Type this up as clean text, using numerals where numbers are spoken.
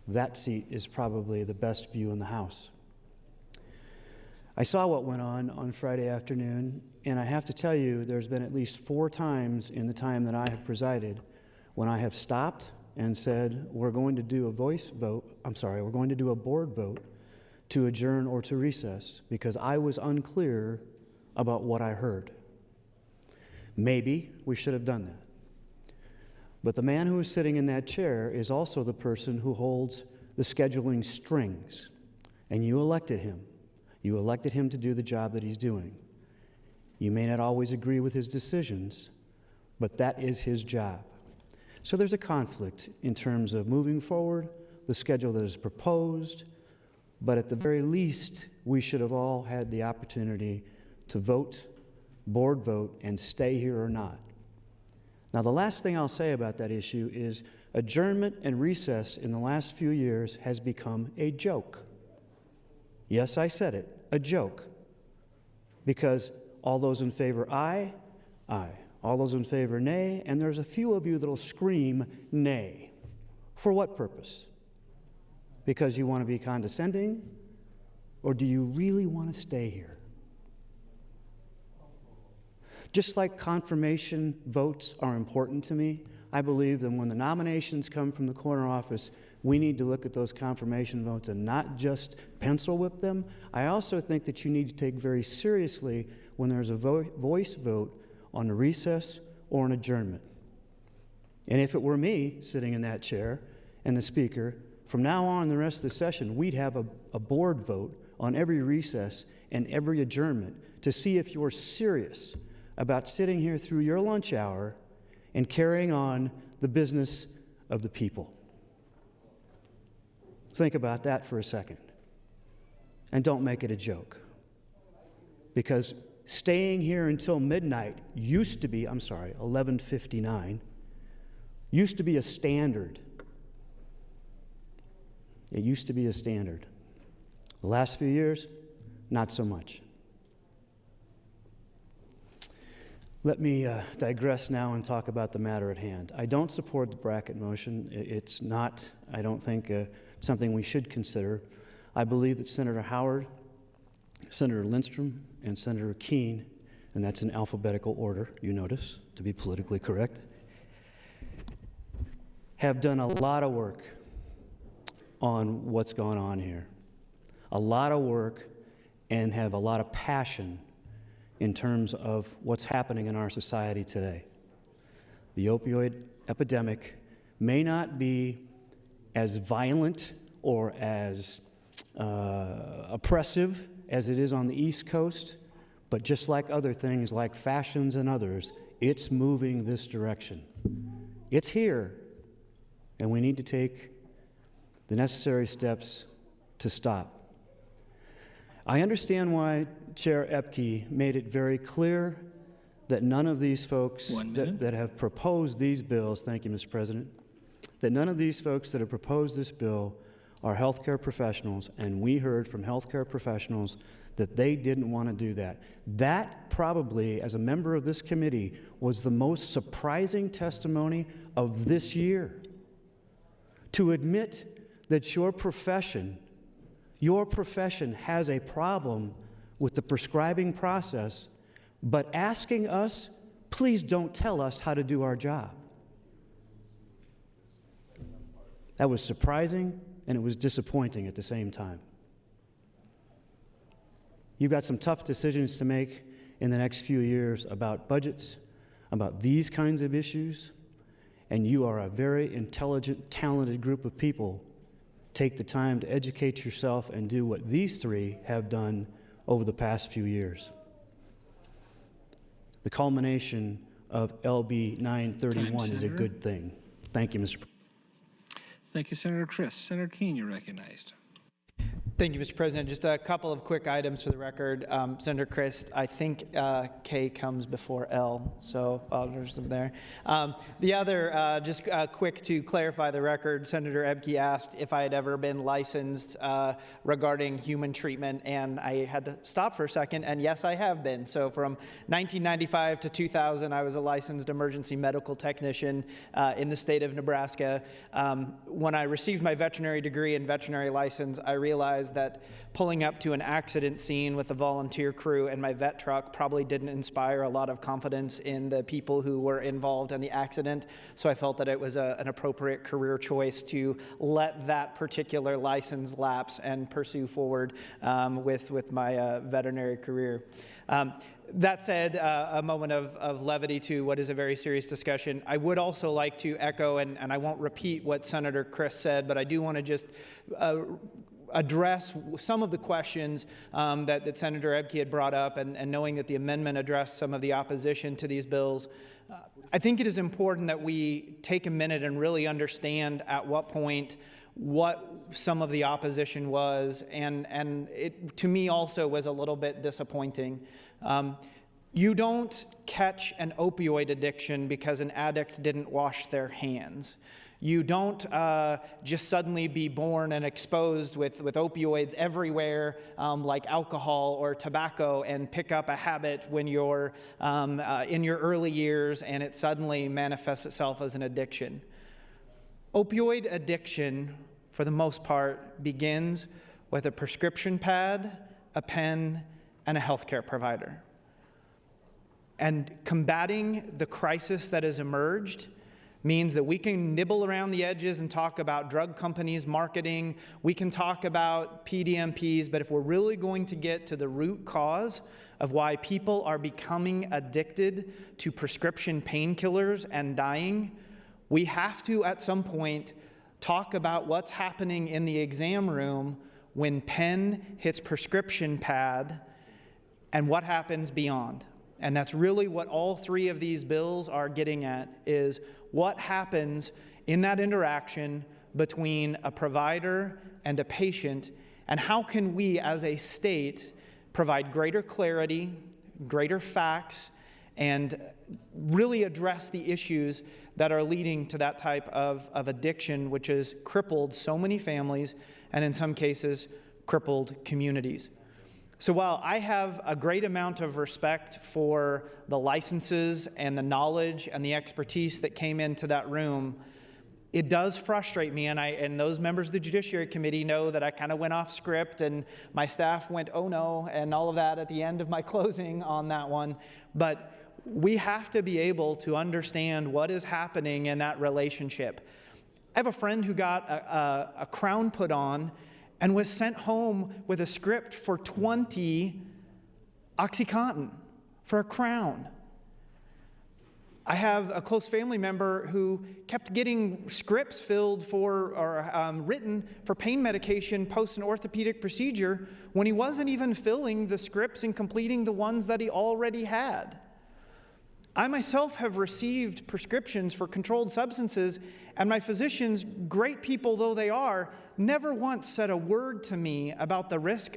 that seat is probably the best view in the House. I saw what went on Friday afternoon, and I have to tell you, there's been at least 4 times in the time that I have presided when I have stopped and said, we're going to do a we're going to do a board vote to adjourn or to recess, because I was unclear about what I heard. Maybe we should have done that. But the man who is sitting in that chair is also the person who holds the scheduling strings, and you elected him. You elected him to do the job that he's doing. You may not always agree with his decisions, but that is his job. So there's a conflict in terms of moving forward, the schedule that is proposed, but at the very least, we should have all had the opportunity to vote, board vote, and stay here or not. Now, the last thing I'll say about that issue is adjournment and recess in the last few years has become a joke. Yes, I said it, a joke. Because all those in favor, aye, aye. All those in favor, nay, and there's a few of you that'll scream nay. For what purpose? Because you want to be condescending? Or do you really want to stay here? Just like confirmation votes are important to me, I believe that when the nominations come from the corner office, we need to look at those confirmation votes and not just pencil whip them. I also think that you need to take very seriously when there's a voice vote on a recess or an adjournment. And if it were me sitting in that chair and the speaker, from now on the rest of the session, we'd have a board vote on every recess and every adjournment to see if you're serious about sitting here through your lunch hour and carrying on the business of the people. Think about that for a second. And don't make it a joke. Because staying here until midnight used to be, 11:59, used to be a standard. It used to be a standard. The last few years, not so much. Let me digress now and talk about the matter at hand. I don't support the bracket motion. It's not, I don't think, something we should consider. I believe that Senator Howard, Senator Lindstrom, and Senator Keene, and that's in alphabetical order, you notice, to be politically correct, have done a lot of work on what's gone on here. A lot of work, and have a lot of passion in terms of what's happening in our society today. The opioid epidemic may not be as violent or as oppressive as it is on the East Coast, but just like other things like fashions and others, it's moving this direction. It's here, and we need to take the necessary steps to stop. I understand why Chair Epke made it very clear that none of these folks that have proposed these bills, thank you, Mr. President, that none of these folks that have proposed this bill are healthcare professionals, and we heard from healthcare professionals that they didn't want to do that. That probably, as a member of this committee, was the most surprising testimony of this year. To admit that your profession has a problem with the prescribing process, but asking us, please don't tell us how to do our job. That was surprising, and it was disappointing at the same time. You've got some tough decisions to make in the next few years about budgets, about these kinds of issues, and you are a very intelligent, talented group of people. Take the time to educate yourself and do what these three have done over the past few years. The culmination of LB 931 is a good thing. Thank you, Mr. President. Thank you, Senator Chris. Senator Keene, you're recognized. Thank you, Mr. President. Just a couple of quick items for the record. Senator Christ, I think K comes before L, so there's some there. The other, just quick to clarify the record, Senator Ebke asked if I had ever been licensed regarding human treatment, and I had to stop for a second, and yes, I have been. So from 1995 to 2000, I was a licensed emergency medical technician in the state of Nebraska. When I received my veterinary degree and veterinary license, I realized that pulling up to an accident scene with a volunteer crew and my vet truck probably didn't inspire a lot of confidence in the people who were involved in the accident. So I felt that it was an appropriate career choice to let that particular license lapse and pursue forward with my veterinary career. That said, a moment of levity to what is a very serious discussion. I would also like to echo, and I won't repeat what Senator Christ said, but I do want to just address some of the questions that Senator Ebke had brought up, and knowing that the amendment addressed some of the opposition to these bills. I think it is important that we take a minute and really understand at what point what some of the opposition was, and it, to me, also was a little bit disappointing. You don't catch an opioid addiction because an addict didn't wash their hands. You don't just suddenly be born and exposed with opioids everywhere, like alcohol or tobacco, and pick up a habit when you're in your early years and it suddenly manifests itself as an addiction. Opioid addiction, for the most part, begins with a prescription pad, a pen, and a healthcare provider. And combating the crisis that has emerged means that we can nibble around the edges and talk about drug companies, marketing, we can talk about PDMPs, but if we're really going to get to the root cause of why people are becoming addicted to prescription painkillers and dying, we have to, at some point, talk about what's happening in the exam room when pen hits prescription pad and what happens beyond. And that's really what all three of these bills are getting at, is what happens in that interaction between a provider and a patient, and how can we as a state provide greater clarity, greater facts, and really address the issues that are leading to that type of addiction, which has crippled so many families and in some cases crippled communities. So while I have a great amount of respect for the licenses and the knowledge and the expertise that came into that room, it does frustrate me, and those members of the Judiciary Committee know that I kind of went off script, and my staff went, oh no, and all of that at the end of my closing on that one. But we have to be able to understand what is happening in that relationship. I have a friend who got a crown put on and was sent home with a script for 20 OxyContin for a crown. I have a close family member who kept getting scripts filled for, or written for pain medication post an orthopedic procedure when he wasn't even filling the scripts and completing the ones that he already had. I myself have received prescriptions for controlled substances, and my physicians, great people though they are, never once said a word to me about the risk